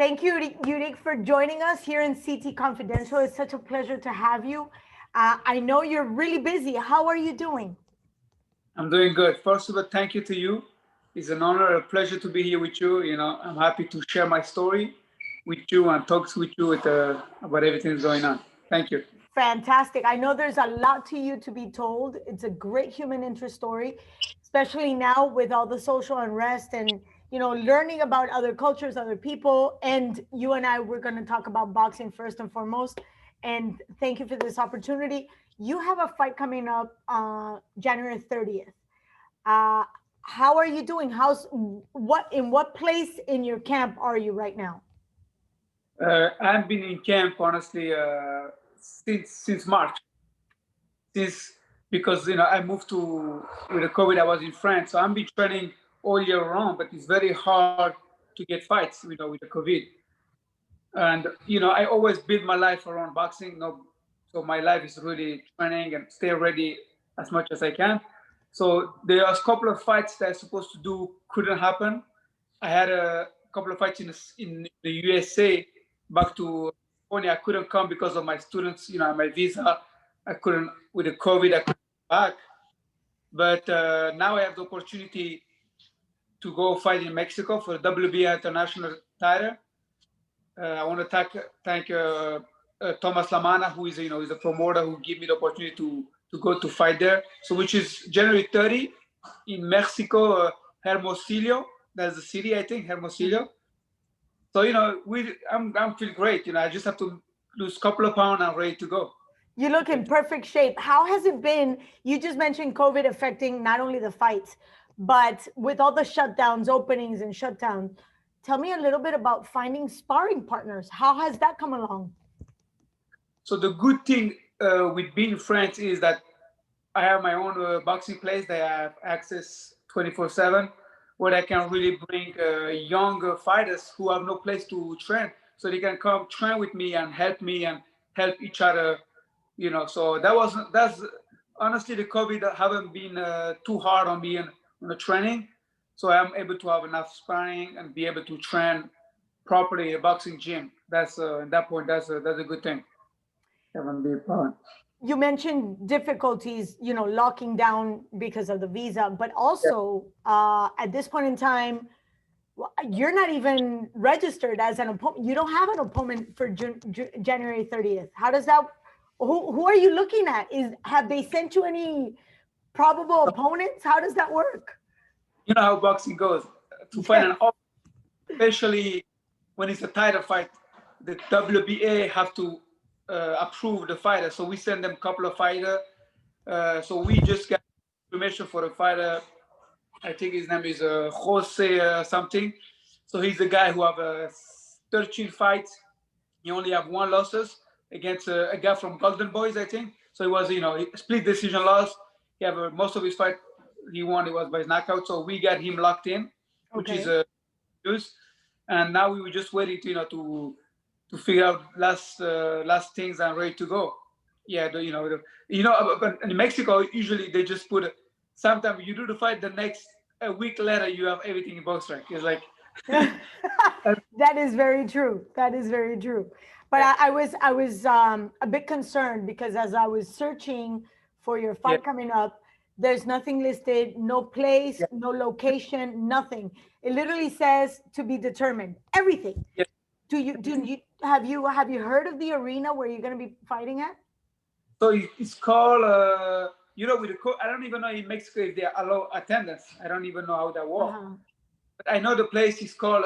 Thank you, Yurik, for joining us here in CT Confidential. It's such a pleasure to have you. I know you're really busy. How are you doing? I'm doing good. First of all, thank you to you. It's an honor, a pleasure to be here with you. I'm happy to share my story with you and talk with you about everything that's going on. Thank you. Fantastic. I know there's a lot to you to be told. It's a great human interest story, especially now with all the social unrest and learning about other cultures, other people. And you and I, we're going to talk about boxing first and foremost. And thank you for this opportunity. You have a fight coming up January 30th. Uh, how are you doing? What place in your camp are you right now? I've been in camp honestly since March, since because I moved to with the COVID. I was in France, so I've been training all year round. But it's very hard to get fights, with the COVID. And I always build my life around boxing. So my life is really training and stay ready as much as I can. So there are a couple of fights that I supposed to do couldn't happen. I had a couple of fights in the USA back to California. I couldn't come because of my students, my visa. I couldn't with the COVID. I couldn't come back. But now I have the opportunity to go fight in Mexico for the WBA international title. I want to thank Thomas Lamana, who is a promoter who gave me the opportunity to go to fight there. So which is January 30 in Mexico, Hermosillo. That's the city, I think, Hermosillo. So I'm feeling great. I just have to lose a couple of pounds. I'm ready to go. You look in perfect shape. How has it been? You just mentioned COVID affecting not only the fights, but with all the shutdowns, openings, and shutdowns. Tell me a little bit about finding sparring partners. How has that come along? So the good thing with being friends is that I have my own boxing place that I have access 24/7, where I can really bring younger fighters who have no place to train, so they can come train with me and help each other. So that's honestly the COVID haven't been too hard on me on the training, so I'm able to have enough sparring and be able to train properly in a boxing gym. That's at that point that's a good thing. Haven't been fun. You mentioned difficulties, locking down because of the visa, but also at this point in time, you're not even registered as an opponent. You don't have an opponent for January 30th. How does that? Who are you looking at? Have they sent you any probable opponents? How does that work? You know how boxing goes. To find an opponent, especially when it's a title fight, the WBA have to approve the fighter. So we send them a couple of fighters. So we just got information for a fighter. I think his name is Jose something. So he's the guy who have 13 fights. He only have one losses against a guy from Golden Boys, I think. So it was, split decision loss. He have most of his fight he won. It was by knockout. So we got him locked in, which is news. And now we were just waiting to, to figure out last things and ready to go. Yeah, but in Mexico usually they just put. Sometimes you do the fight, the next a week later you have everything in box strike. It's like that is very true. That is very true. But I was a bit concerned because as I was searching for your fight coming up, there's nothing listed, no place, no location, nothing. It literally says to be determined. Everything. yeah. Have you heard of the arena where you're going to be fighting at? So it's called with the I don't even know in Mexico if they allow attendance. I don't even know how that works. But I know the place is called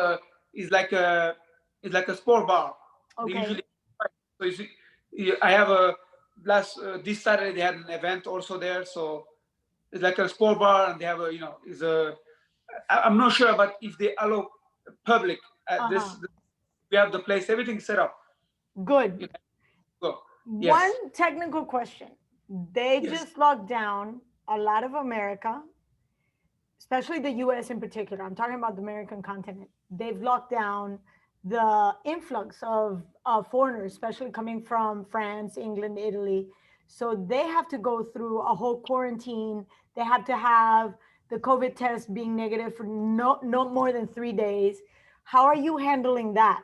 is like a sport bar. They Okay. usually so I have a last this Saturday they had an event also there. So it's like a sport bar and they have is a I'm not sure about if they allow public at this. We have the place, everything set up. Good. Go. Yes. One technical question. They Yes. just locked down a lot of America, especially the US in particular. I'm talking about the American continent. They've locked down the influx of foreigners, especially coming from France, England, Italy. So they have to go through a whole quarantine. They have to have the COVID test being negative for no more than 3 days. How are you handling that?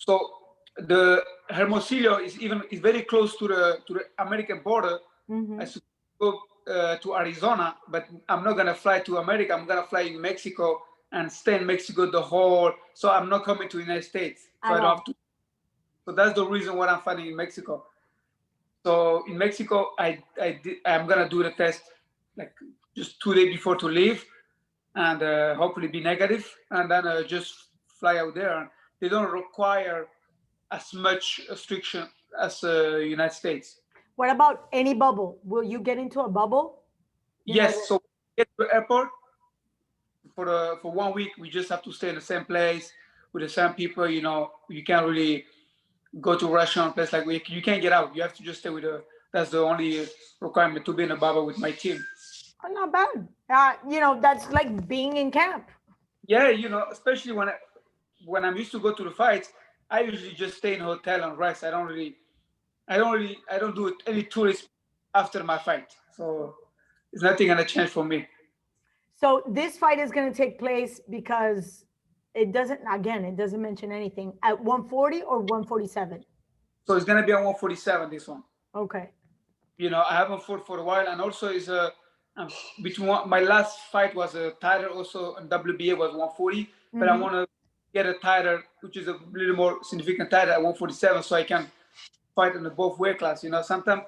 So the Hermosillo is very close to the American border. I should go to Arizona, but I'm not gonna fly to America. I'm gonna fly in Mexico and stay in Mexico the whole. So I'm not coming to the United States. So I don't have to. So that's the reason why I'm fighting in Mexico. So in Mexico, I'm gonna do the test like just 2 days before to leave, and hopefully be negative, and then just fly out there. They don't require as much restriction as United States. What about any bubble? Will you get into a bubble? Yes. So get to the airport for 1 week. We just have to stay in the same place with the same people. You can't really go to a restaurant place like you can't get out. You have to just stay with the. That's the only requirement to be in a bubble with my team. Oh, not bad. That's like being in camp. Yeah, especially when I'm used to go to the fights, I usually just stay in a hotel and rest. I don't do any tourist after my fight. So it's nothing gonna change for me. So this fight is going to take place because it doesn't mention anything at 140 or 147. So it's gonna be on 147 this one. Okay. I haven't fought for a while, and also is between my last fight was a title also on WBA was 140, but I want to get a title which is a little more significant title at 147, so I can fight in the both weight class. Sometimes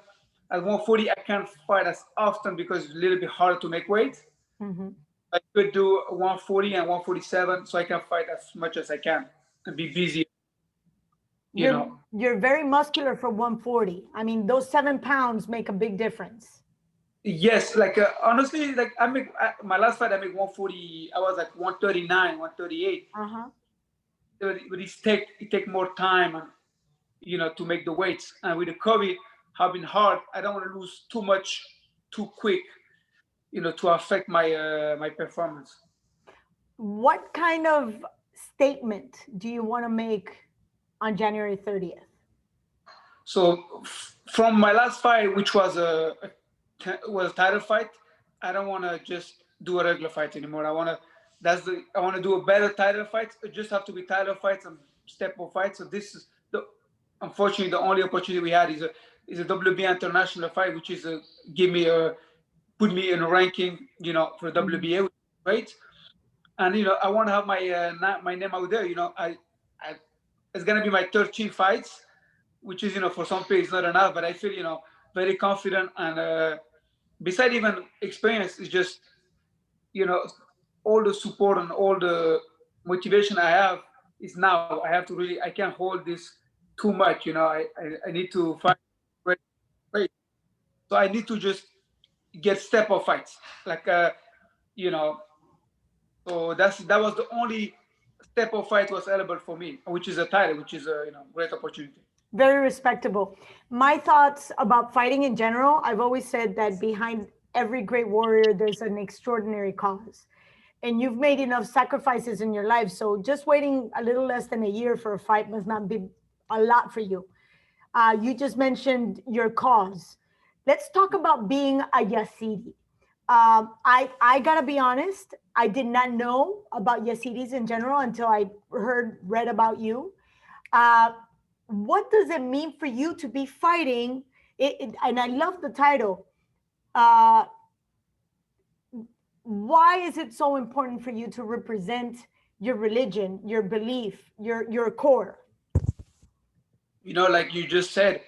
at 140 I can't fight as often because it's a little bit harder to make weight. I could do 140 and 147, so I can fight as much as I can and be busy. You're very muscular for 140. I mean, those 7 pounds make a big difference. Yes, like honestly, like my last fight I make 140. I was like 139, 138. But it take more time, and to make the weights. And with the COVID have been hard. I don't want to lose too much too quick, to affect my performance. What kind of statement do you want to make on January 30th? So from my last fight, which was a title fight, I don't want to just do a regular fight anymore. I want to do a better title fight. It just have to be title fights and step-up fights. So this is unfortunately the only opportunity we had is a WBA international fight, which is put me in a ranking, for WBA, which is great. And I want to have my name out there. It's gonna be my 13 fights, which is for some people it's not enough, but I feel very confident. And beside even experience, it's just all the support and all the motivation I have is now. I can't hold this too much. I need to find great. So I need to just get step-up fights, like So that was the only step-up fight was available for me, which is a title, which is a great opportunity. Very respectable. My thoughts about fighting in general, I've always said that behind every great warrior, there's an extraordinary cause. And you've made enough sacrifices in your life. So just waiting a little less than a year for a fight must not be a lot for you. You just mentioned your cause. Let's talk about being a Yazidi. I gotta be honest, I did not know about Yazidis in general until I read about you. What does it mean for you to be fighting? And I love the title. Why is it so important for you to represent your religion, your belief, your core? Like you just said,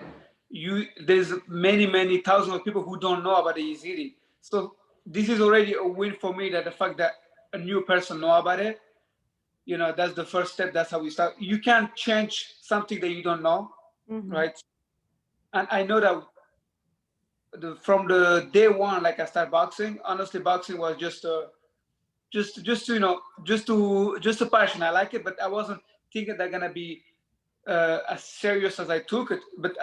there's many thousands of people who don't know about the Yazidi. So this is already a win for me, that the fact that a new person know about it, that's the first step. That's how we start. You can't change something that you don't know, right? And I know that from the day one, like I started boxing, honestly, boxing was just a passion. I like it, but I wasn't thinking they're gonna be as serious as I took it. But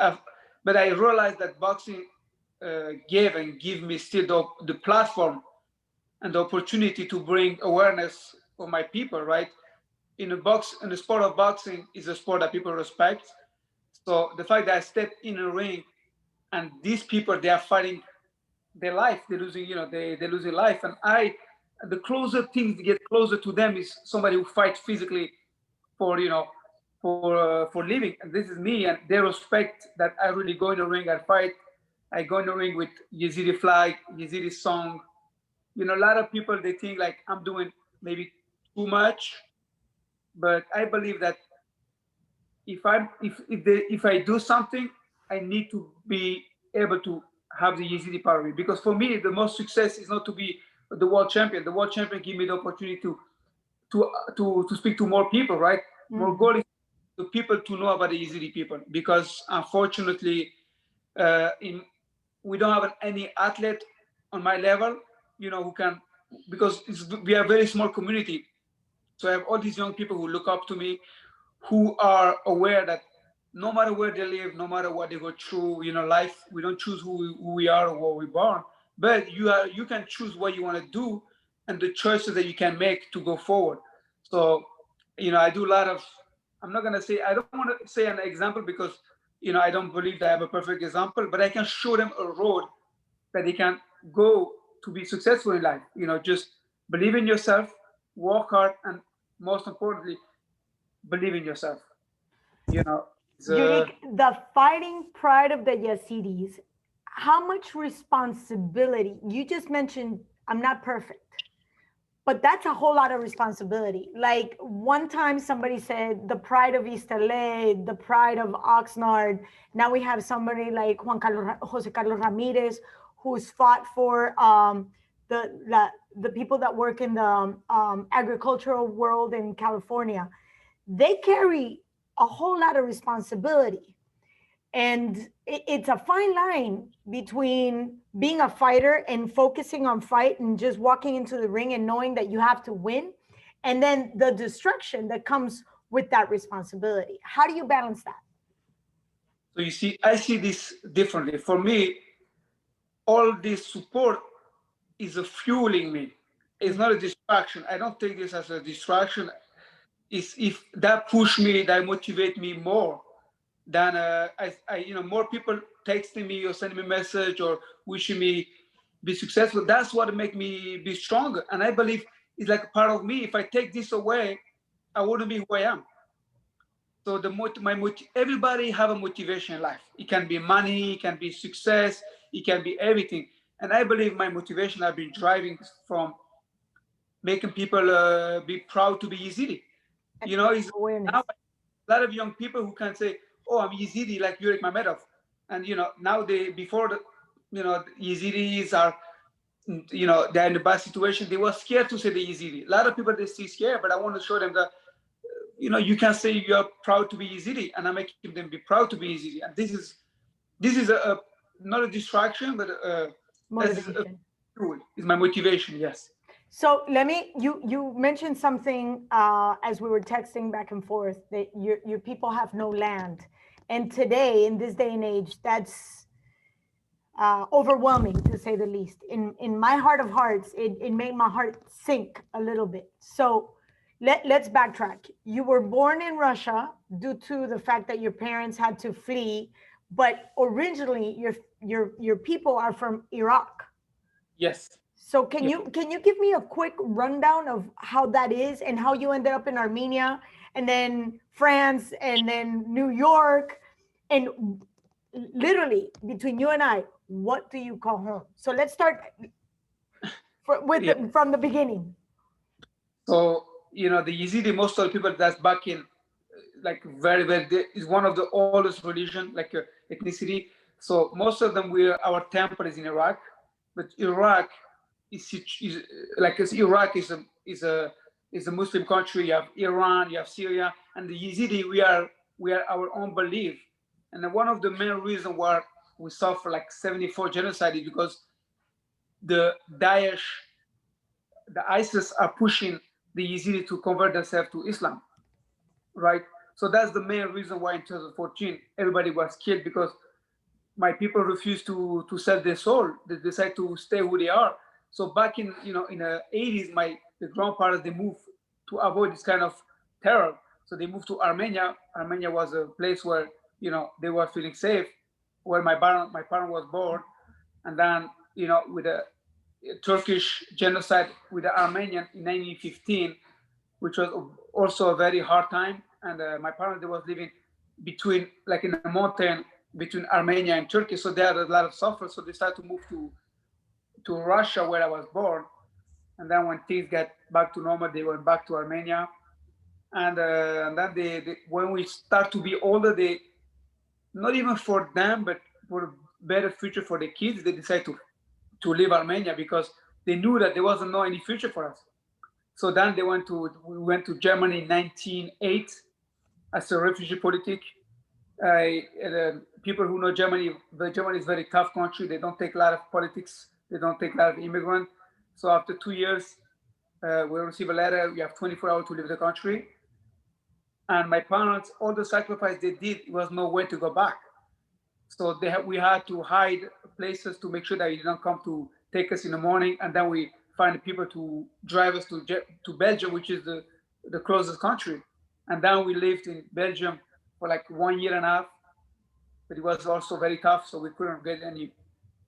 I realized that boxing give me still the platform and the opportunity to bring awareness for my people, right? In the sport of boxing is a sport that people respect. So the fact that I step in a ring and these people, they are fighting their life, they're losing, they're losing life. And the closer things get closer to them is somebody who fights physically for for living. And this is me, and they respect that I really go in the ring, I fight, I go in the ring with Yazidi flag, Yazidi song. A lot of people, they think like I'm doing maybe too much, but I believe that if I do something, I need to be able to have the Yazidi part of it. Because for me, the most success is not to be the world champion. The world champion give me the opportunity to speak to more people, right? More goal is to people to know about the Yazidi people. Because unfortunately, in we don't have any athlete on my level, who can, because we are a very small community. So I have all these young people who look up to me, who are aware that no matter where they live, no matter what they go through, life, we don't choose who we are or where we're born, but you can choose what you want to do and the choices that you can make to go forward. So, I do a lot of, I'm not going to say, I don't want to say an example because, I don't believe that I have a perfect example, but I can show them a road that they can go to be successful in life. Just believe in yourself, work hard, and most importantly, believe in yourself. You know, Yurik, the fighting pride of the Yazidis, how much responsibility? You just mentioned I'm not perfect, but that's a whole lot of responsibility. Like one time somebody said the pride of East LA, the pride of Oxnard. Now we have somebody like Jose Carlos Ramirez, who's fought for the people that work in the agricultural world in California. They carry a whole lot of responsibility, and it's a fine line between being a fighter and focusing on fight and just walking into the ring and knowing that you have to win, and then the destruction that comes with that responsibility. How do you balance that? so you see, I see this differently. For me, all this support is a fueling me. It's not a distraction. I don't take this as a distraction. It's if that push me, that motivate me more than more people texting me or sending me a message or wishing me be successful. That's what make me be stronger. And I believe it's like a part of me. If I take this away, I wouldn't be who I am. So everybody have a motivation in life. It can be money, it can be success, it can be everything. And I believe my motivation have been driving from making people be proud to be Yazidi. Is Awareness. now a lot of young people who can say, "Oh, I'm Yazidi," like Yurik Mamedov, and now they before the Yazidis are they're in a bad situation. They were scared to say the Yazidi. A lot of people they still scared, but I want to show them that you can say you are proud to be Yazidi, and I'm making them be proud to be Yazidi. And this is a not a distraction, but that's a Motivation. tool. Is my motivation. Yes. So let me, you mentioned something as we were texting back and forth, that your people have no land, and today in this day and age, that's overwhelming to say the least. In my heart of hearts, it made my heart sink a little bit. So let's backtrack. You were born in Russia due to the fact that your parents had to flee, but originally your people are from Iraq. Yes. So can Yeah. you give me a quick rundown of how that is and how you ended up in Armenia and then France and then New York, and literally between you and I, what do you call home? So let's start Yeah. from the beginning. So the Yazidi, most of the people that's back in like very very is one of the oldest religion, like ethnicity. So most of them our temple is in Iraq, but Iraq is like Iraq is a Muslim country. You have Iran, you have Syria, and the Yazidi we are our own belief. And then one of the main reasons why we suffer like 74 genocide is because the Daesh, the ISIS are pushing the Yazidi to convert themselves to Islam, right? So that's the main reason why in 2014 everybody was killed, because my people refused to sell their soul. They decide to stay who they are. So back in the 80s, the grandparents they moved to avoid this kind of terror. So they moved to Armenia. Armenia was a place where they were feeling safe, where my parent was born, and then with the Turkish genocide with the Armenian in 1915, which was also a very hard time. and my parents, they was living between, like in a mountain between Armenia and Turkey. So they had a lot of suffer. So they started to move to Russia, where I was born. And then when things got back to normal, they went back to Armenia. And then when we start to be older, they, not even for them, but for a better future for the kids, they decided to leave Armenia because they knew that there wasn't no any future for us. So then we went to Germany in 1908 as a refugee politic. People who know Germany, Germany is a very tough country. They don't take a lot of politics. They don't take a lot of immigrants. So after 2 years, we receive a letter. You have 24 hours to leave the country. And my parents, all the sacrifice they did, it was no way to go back. So we had to hide places to make sure that you don't come to take us in the morning, and then we find people to drive us to Belgium, which is the closest country. And then we lived in Belgium for like 1.5 years, but it was also very tough, so we couldn't get any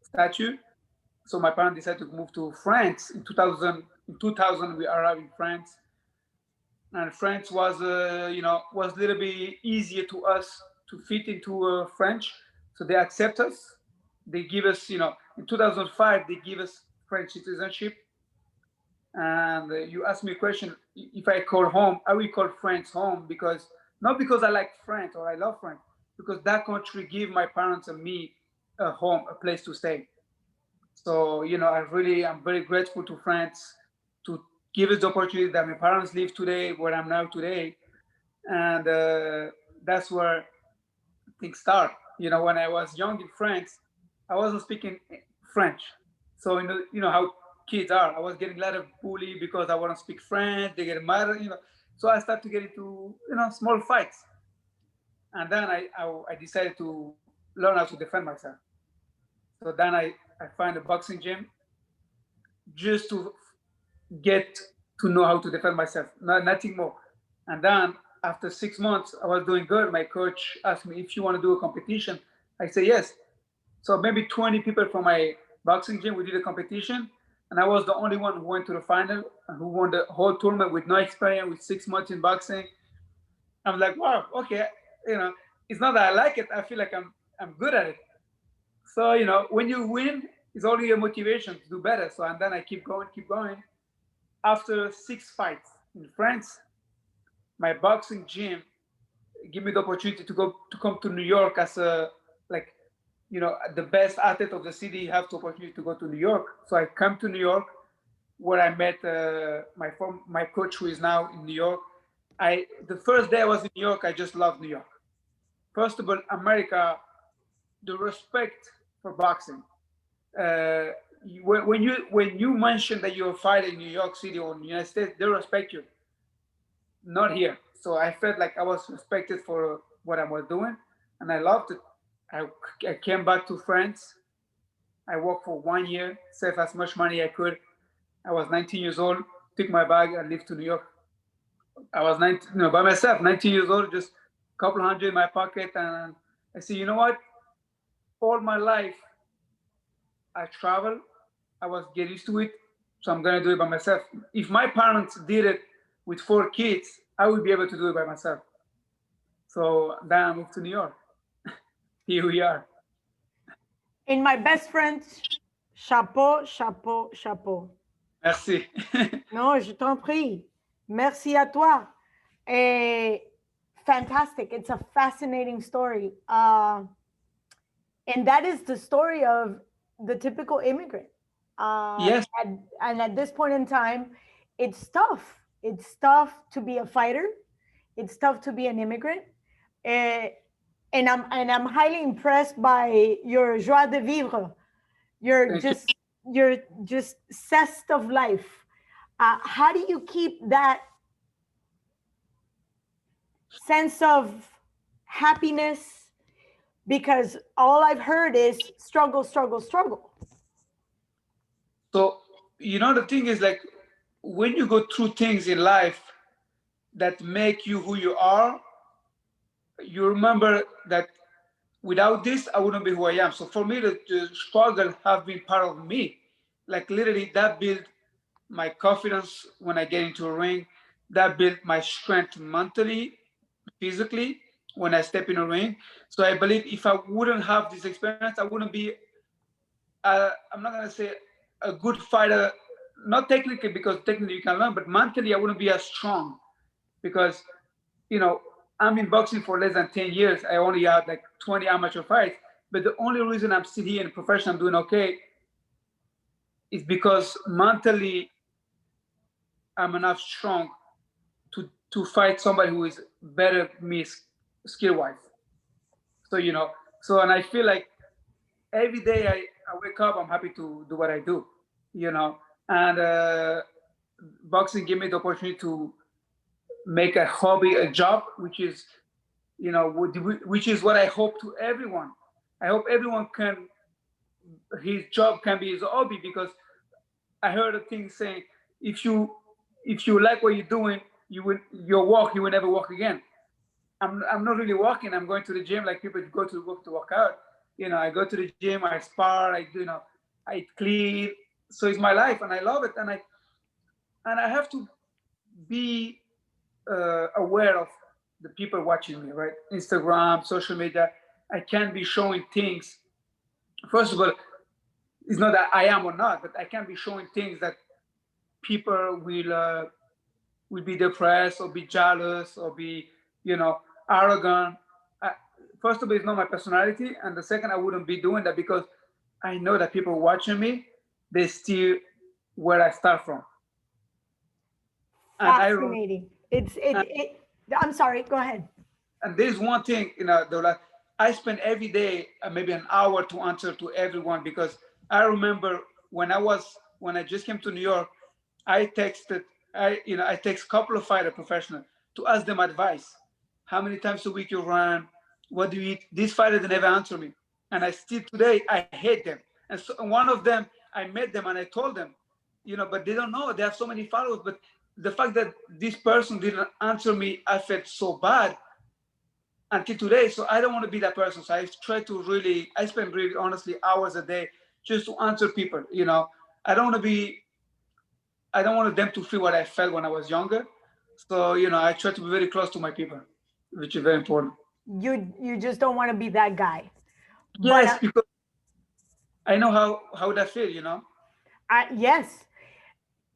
statue. So my parents decided to move to France in 2000. In 2000, we arrived in France, and France was was a little bit easier to us to fit into French. So they accept us. They give us, in 2005, they give us French citizenship. And you asked me a question, if I call home, I will call France home, because not because I like France or I love France, because that country give my parents and me a home, a place to stay. So, I'm very grateful to France to give us the opportunity that my parents live today, where I'm now today. And that's where things start. When I was young in France, I wasn't speaking French. So, how kids are. I was getting a lot of bully because I want to speak French. They get mad, So I started to get into, small fights. And then I decided to learn how to defend myself. So then I find a boxing gym just to get to know how to defend myself, nothing more. And then after 6 months, I was doing good. My coach asked me, if you want to do a competition. I said yes. So maybe 20 people from my boxing gym, we did a competition. And I was the only one who went to the final and who won the whole tournament with no experience, with 6 months in boxing. I'm like, wow, okay. It's not that I like it. I feel like I'm good at it. So, when you win, it's only a motivation to do better. So, and then I keep going. After 6 fights in France, my boxing gym give me the opportunity to come to New York as the best athlete of the city. You have the opportunity to go to New York. So I come to New York, where I met my coach, who is now in New York. The first day I was in New York, I just loved New York. First of all, America, the respect for boxing. When you mention that you're fighting in New York City or in the United States, they respect you. Not here. So I felt like I was respected for what I was doing, and I loved it. I came back to France. I worked for 1 year, saved as much money I could. I was 19 years old, took my bag and left to New York. I was 19, by myself, 19 years old, just a couple hundred in my pocket. And I said, you know what? All my life, I travel. I was get used to it. So I'm going to do it by myself. If my parents did it with 4 kids, I would be able to do it by myself. So then I moved to New York. Here we are. In my best friend, chapeau, chapeau, chapeau. Merci. Non, je t'en prie. Merci à toi. Fantastic. It's a fascinating story. And that is the story of the typical immigrant. Yes. And at this point in time, it's tough. It's tough to be a fighter. It's tough to be an immigrant. And I'm highly impressed by your joie de vivre. You're just zest of life. How do you keep that sense of happiness? Because all I've heard is struggle, struggle, struggle. So, the thing is, like, when you go through things in life that make you who you are, you remember that without this, I wouldn't be who I am. So for me, the struggle have been part of me. Like, literally, that built my confidence when I get into a ring. That built my strength mentally physically when I step in a ring. So I believe if I wouldn't have this experience, I wouldn't be, I'm not going to say a good fighter, not technically, because technically you can learn, but mentally I wouldn't be as strong because, you know, I'm in boxing for less than 10 years. I only had like 20 amateur fights. But the only reason I'm still here in professional, I'm doing okay, is because mentally I'm enough strong to fight somebody who is better than me skill wise. So, you know, so, and I feel like every day I wake up, I'm happy to do what I do, you know, and boxing gave me the opportunity to make a hobby a job, which is, you know, which is what I hope to everyone. I hope everyone can, his job can be his hobby, because I heard a thing saying, if you like what you're doing, you will never walk again. I'm not really walking. I'm going to the gym like people go to work out. You know, I go to the gym, I spar, I clean. So it's my life, and I love it. And I have to be aware of the people watching me, right? Instagram, social media. I can't be showing things. First of all, it's not that I am or not, but I can't be showing things that people will be depressed or be jealous or be, you know, arrogant. I, First of all, it's not my personality, and the second, I wouldn't be doing that because I know that people watching me, they still where I start from. And Fascinating. I'm sorry, go ahead. and there's one thing, you know, Dola, I spend every day maybe an hour to answer to everyone, because I remember when I just came to New York, I text a couple of fighter professionals to ask them advice. How many times a week you run? What do you eat? These fighters, they never answer me, and I still today I hate them. And so one of them, I met them and I told them, you know, but they don't know. They have so many followers, but the fact that this person didn't answer me, I felt so bad until today. So I don't want to be that person. So I spend really honestly hours a day just to answer people. You know, I don't want to be, I don't want them to feel what I felt when I was younger. So, you know, I try to be very close to my people, which is very important. You just don't want to be that guy. But Yes, because I know how that feel, you know. yes,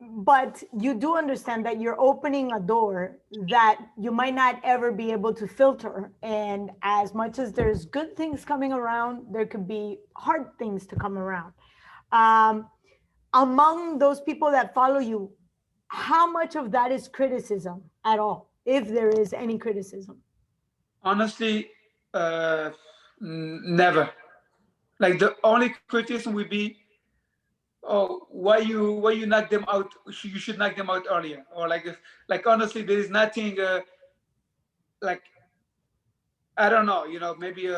but you do understand that you're opening a door that you might not ever be able to filter. And as much as there's good things coming around, there could be hard things to come around. Um, Among those people that follow you, how much of that is criticism at all, if there is any criticism? Honestly, never. Like the only criticism would be, oh, why you knock them out, you should knock them out earlier, or like this. Like honestly, there is nothing like, I don't know, you know, maybe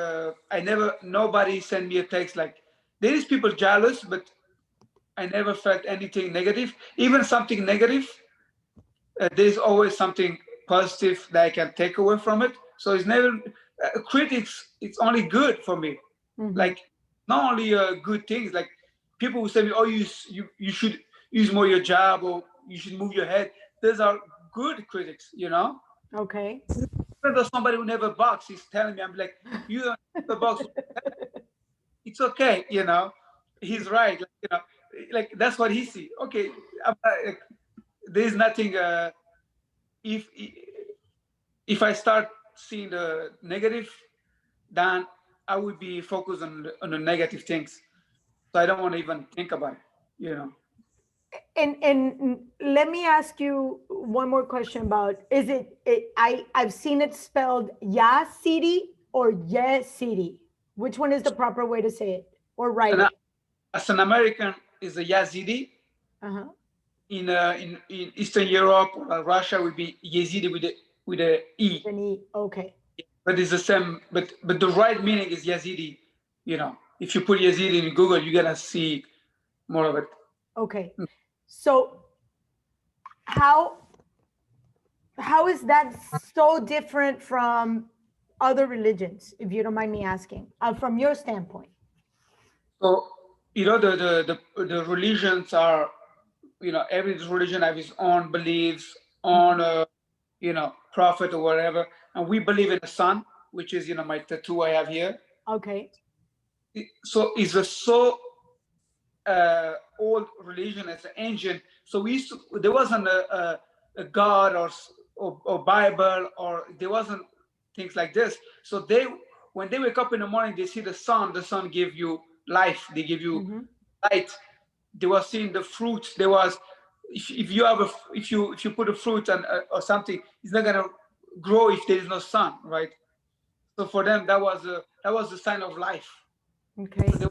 nobody sent me a text like, there is people jealous, but I never felt anything negative. Even something negative, there's always something positive that I can take away from it. So it's never critics. It's only good for me. Mm-hmm. Like not only good things. Like people who say me, oh, you should use more your job, or you should move your head. Those are good critics, you know. Okay. Even though somebody who never box is telling me, I'm like, you don't never box. It's okay, you know. He's right, like, you know, like that's what he see. Okay, like, there's nothing. If if I start seeing the negative, then I would be focused on the negative things. So I don't want to even think about it, you know. And let me ask you one more question about, I've seen it spelled Yazidi or Yazidi. Which one is the proper way to say it or write And it? as an American, is a Yazidi. Uh-huh. In Eastern Europe, Russia would be Yazidi with a E. Then okay. But it's the same. But the right meaning is Yazidi. You know, if you put Yazidi in Google, you're gonna see more of it. Okay. So how how is that so different from other religions, if you don't mind me asking, from your standpoint? So you know, the religions are, you know, every religion have its own beliefs, own you know, prophet or whatever. And we believe in the sun, which is, my tattoo I have here. Okay. So it's a so old religion as an ancient. So there wasn't a God or Bible, or there wasn't things like this. So when they wake up in the morning, they see the sun give you life, they give you light. They were seeing the fruit. There was, if you have if you put a fruit and or something, it's not gonna grow if there is no sun, right? So for them, that was the sign of life. Okay. So they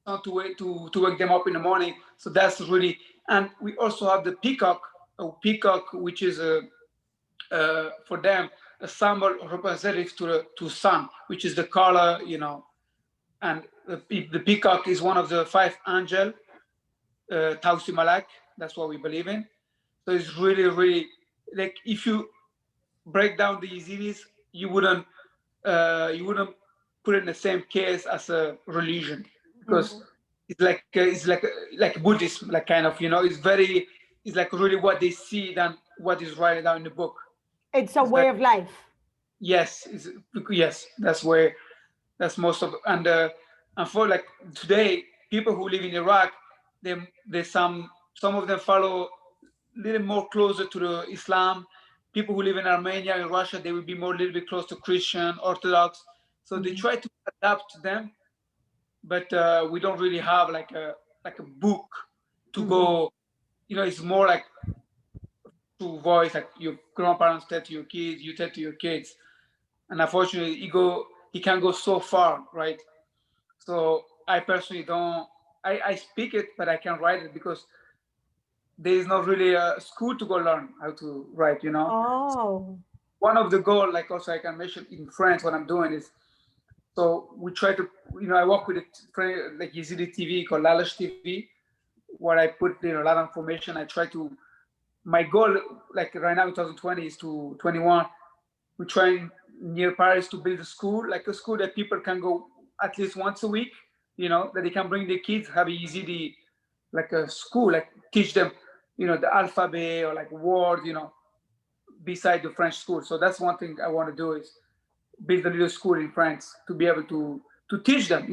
want to wake them up in the morning. So that's really, and we also have the peacock, which is for them a symbol representative to sun, which is the color, and the peacock is one of the five angels, Tausi Malak. That's what we believe in. So it's really, really, like, if you break down the Yazidis, you wouldn't put it in the same case as a religion, because it's like Buddhism, like, kind of, it's like really what they see than what is written down in the book. It's a way of life. Yes, yes, that's most of, and for, like, today, people who live in Iraq, some of them follow a little more closer to the Islam. People who live in Armenia and Russia, they will be more a little bit close to Christian, Orthodox. So they try to adapt to them, but we don't really have like a book to go. It's more like to voice, like your grandparents tell to your kids, you tell to your kids, and unfortunately, he can go so far, right? So I personally don't. I speak it, but I can't write it because there is not really a school to go learn how to write. Oh. One of the goals, like, also I can mention in France, what I'm doing is, so we try to, I work with a friend like Yazidi TV called Lalash TV, where I put a lot of information. I try to, my goal, like right now in 2020 is to 21. We're trying near Paris to build a school that people can go at least once a week, that they can bring their kids, have a Yazidi, like a school, like teach them, the alphabet or like word, beside the French school. So that's one thing I want to do, is build a little school in France to be able to teach them,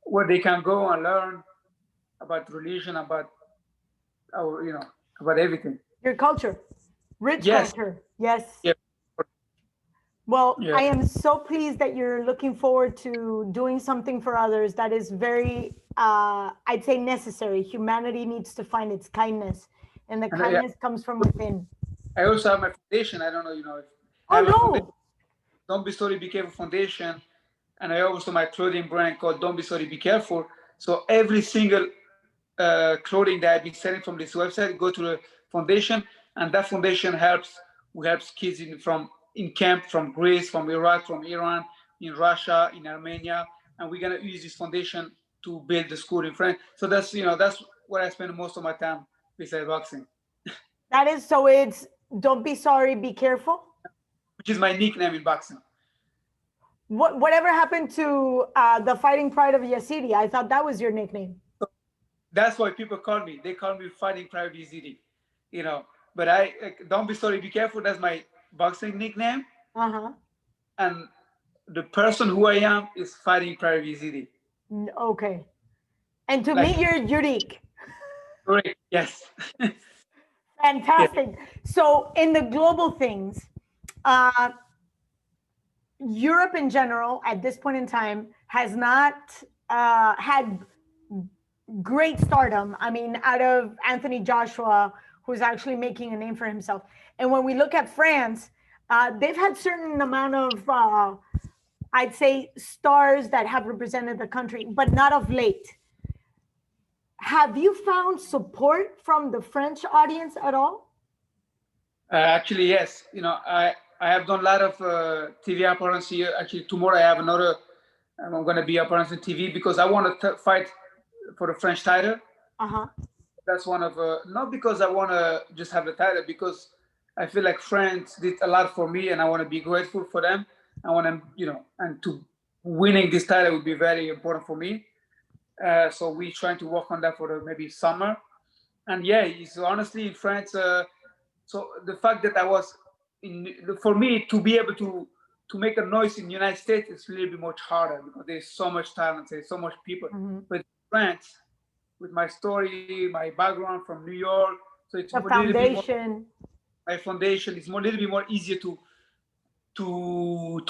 where they can go and learn about religion, about our, about everything. Your culture. Rich Yes. culture. Yes. Yeah. Well, Yeah. I am so pleased that you're looking forward to doing something for others that is very, I'd say, necessary. Humanity needs to find its kindness, and the kindness comes from within. I also have my foundation. I don't know, if I Oh, have a foundation, no. Don't Be Sorry, Be Careful Foundation, and I also my clothing brand called Don't Be Sorry, Be Careful. So every single clothing that I've been selling from this website go to the foundation, and that foundation helps kids in camp from Greece, from Iraq, from Iran, in Russia, in Armenia, and we're gonna use this foundation to build the school in France. So that's where I spend most of my time besides boxing. That is, so it's Don't Be Sorry, Be Careful. Which is my nickname in boxing. Whatever happened to the Fighting Pride of Yazidi? I thought that was your nickname. That's why people call me. They call me Fighting Pride of Yazidi, But Don't Be Sorry, Be Careful. That's my boxing nickname. And the person who I am is Fighting Pride of Yazidi. Okay. And to me, you're Yurik. Correct. Yes. Fantastic. Yeah. So in the global things, Europe in general, at this point in time, has not had great stardom. I mean, out of Anthony Joshua, who's actually making a name for himself. And when we look at France, they've had certain amount of, I'd say, stars that have represented the country, but not of late. Have you found support from the French audience at all? Actually, yes. I have done a lot of TV appearances here. Actually, tomorrow I have another. I'm going to be appearance on TV because I want to fight for the French title. That's one of not because I want to just have the title, because I feel like France did a lot for me, and I want to be grateful for them. I want to, and to winning this title would be very important for me. So we're trying to work on that for maybe summer. And yeah, it's honestly in France. So the fact that I was for me to be able to make a noise in the United States, it's a little bit much harder because there's so much talent, there's so much people. Mm-hmm. But France, with my story, my background from New York, so it's The a little bit more, foundation. my foundation is more, a little bit more easier to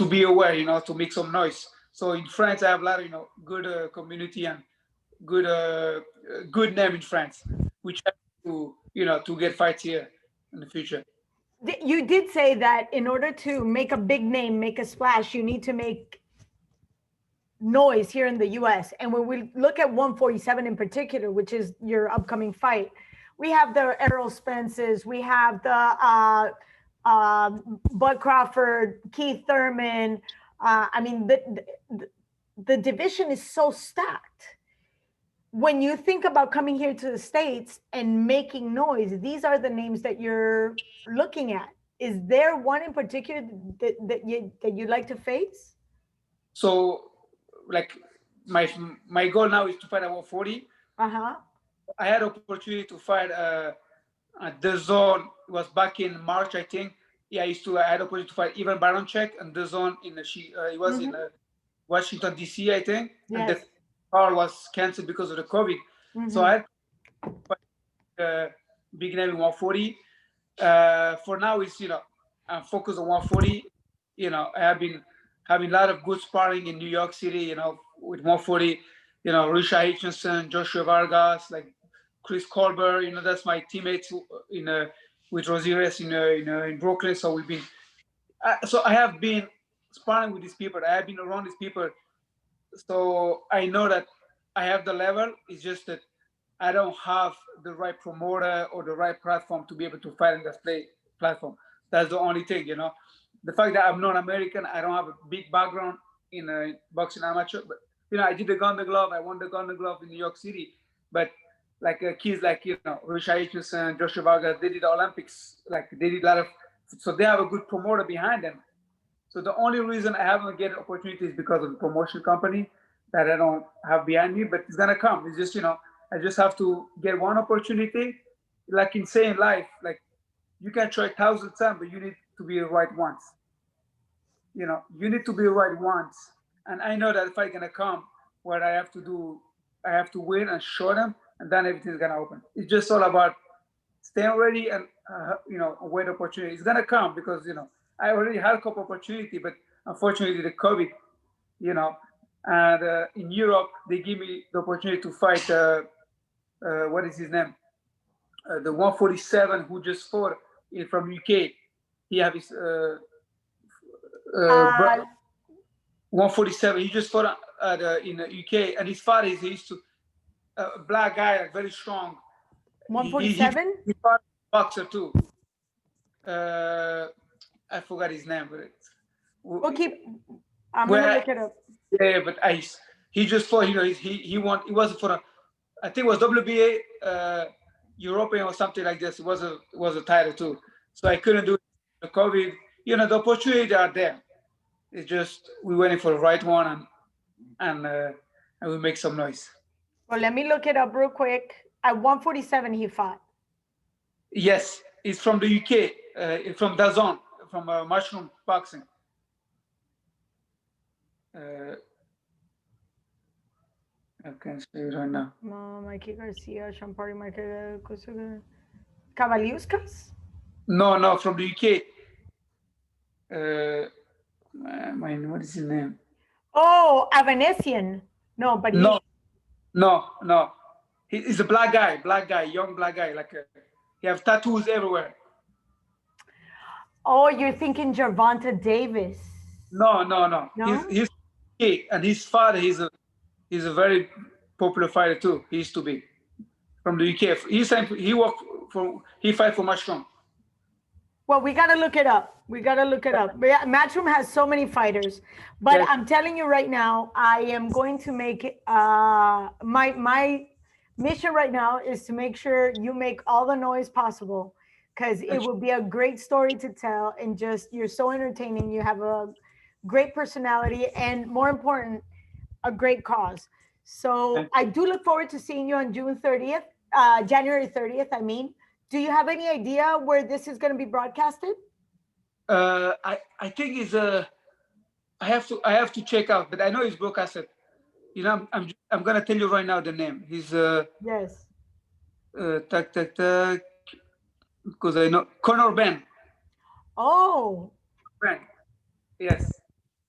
be aware, to make some noise. So in France, I have a lot of good community and good good name in France, which helps to get fights here in the future. You did say that in order to make a big name, make a splash, you need to make noise here in the US. And when we look at 147 in particular, which is your upcoming fight, we have the Errol Spences, we have the Bud Crawford, Keith Thurman. I mean, the division is so stacked. When you think about coming here to the States and making noise, these are the names that you're looking at. Is there one in particular that you'd like to face? So, like, my goal now is to fight at 140. Uh-huh. I had opportunity to fight at the zone. It was back in March, I think. Yeah, I had opportunity to fight Ivan Baronchek and the zone it was in Washington D.C., I think, and Yes. the car was canceled because of the COVID. So I had big name in 140. For now, it's I'm focused on 140. I have been having a lot of good sparring in New York City. With 140. Russia Hutchinson, Joshua Vargas, like Chris Colbert. That's my teammates with Rosieres in Brooklyn. So we've been. So I have been sparring with these people. I have been around these people. So I know that I have the level. It's just that I don't have the right promoter or the right platform to be able to fight in that platform. That's the only thing. The fact that I'm not American, I don't have a big background in boxing amateur, but I did the Golden Glove. I won the Golden Glove in New York City. But like kids like Russia Hutchinson, Joshua Vargas, they did the Olympics. Like they did a lot of, so they have a good promoter behind them. So the only reason I haven't get opportunities is because of the promotion company that I don't have behind me. But it's gonna come. It's just I just have to get one opportunity. Like in saying life, like you can try 1,000 times, but you need to be right once. You need to be right once. And I know that if I'm gonna come, what I have to win and show them, and then everything's gonna open. It's just all about staying ready and wait opportunity. It's gonna come because I already had a couple opportunity, but unfortunately the COVID, and in Europe they give me the opportunity to fight. What is his name? The 147 who just fought from UK. He have his 147. He just fought in the UK, and his father is he's a black guy, very strong. 147. He fought boxer too. I forgot his name, but Okay, I'm gonna look it up. Yeah, but he just fought. He won. It was for I think it was WBA European or something like this. It was a title too. So I couldn't do it. The COVID. The opportunities are there. It's just we're waiting for the right one and we make some noise. Well, let me look it up real quick. At 147, he fought. Yes, it's from the UK, from DAZN, from Mushroom Boxing. I can say it right now. Mikey Garcia, Champari, Michael Kavaliuskas? No, from the UK. What is his name? Oh, Avanesian. No, but No. He's a black guy, young black guy. Like he have tattoos everywhere. Oh, you're thinking Gervonta Davis. No. No? He's and his father, he's a very popular fighter too. He used to be from the UK. He fight for Mushroom. Well, we gotta look it up. Matchroom has so many fighters, but I'm telling you right now, I am going to make my mission right now is to make sure you make all the noise possible, because it will be a great story to tell, and just you're so entertaining. You have a great personality, and more important, a great cause. So I do look forward to seeing you on January 30th. I mean, do you have any idea where this is going to be broadcasted? I think he's I have to check out, but I know he's broadcasted. You know, I'm gonna tell you right now the name. He's Yes. tak tak tak, because I know Conor Ben. Oh, Ben, yes.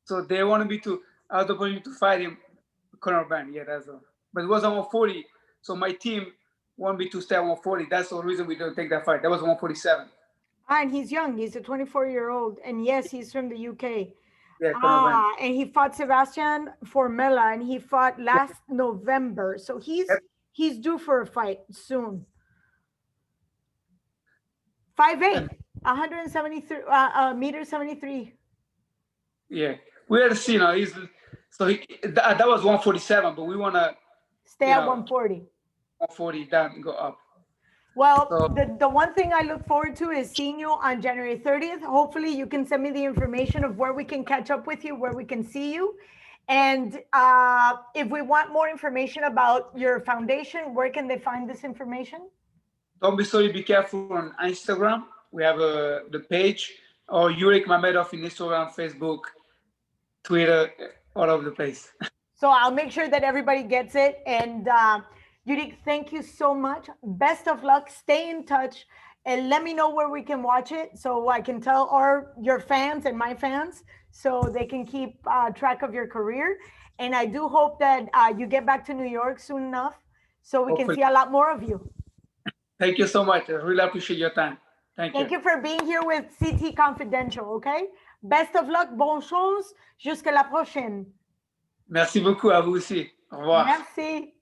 So they wanted me to. I was opportunity to fight him, Conor Ben. Yeah, that's all. But it was on 140. So my team wanted me to stay at 140. That's the reason we don't take that fight. That was 147. and he's young. He's a 24-year-old, and yes, he's from the UK. Yeah, Conor Ben. And he fought Sebastian Formella, and he fought last November. So Yep. he's due for a fight soon. 5'8", 173 meter 73. Yeah, we had to see. You know, he's so that was 147, but we want to Stay at 140. 140 down and go up. Well, So, the one thing I look forward to is seeing you on January 30th. Hopefully, you can send me the information of where we can catch up with you, where we can see you. And if we want more information about your foundation, where can they find this information? don't be sorry, be careful on Instagram. We have the page, or Yurik Mamedov in Instagram, Facebook, Twitter, all over the place. So I'll make sure that everybody gets it. And Yurik, thank you so much. Best of luck. Stay in touch and let me know where we can watch it so I can tell your fans and my fans so they can keep track of your career. And I do hope that you get back to New York soon enough so we can see a lot more of you. Thank you so much. I really appreciate your time. Thank you. Thank you for being here with CT Confidential, okay? Best of luck, bonne chance, jusqu'à la prochaine. Merci beaucoup à vous aussi. Au revoir. Merci.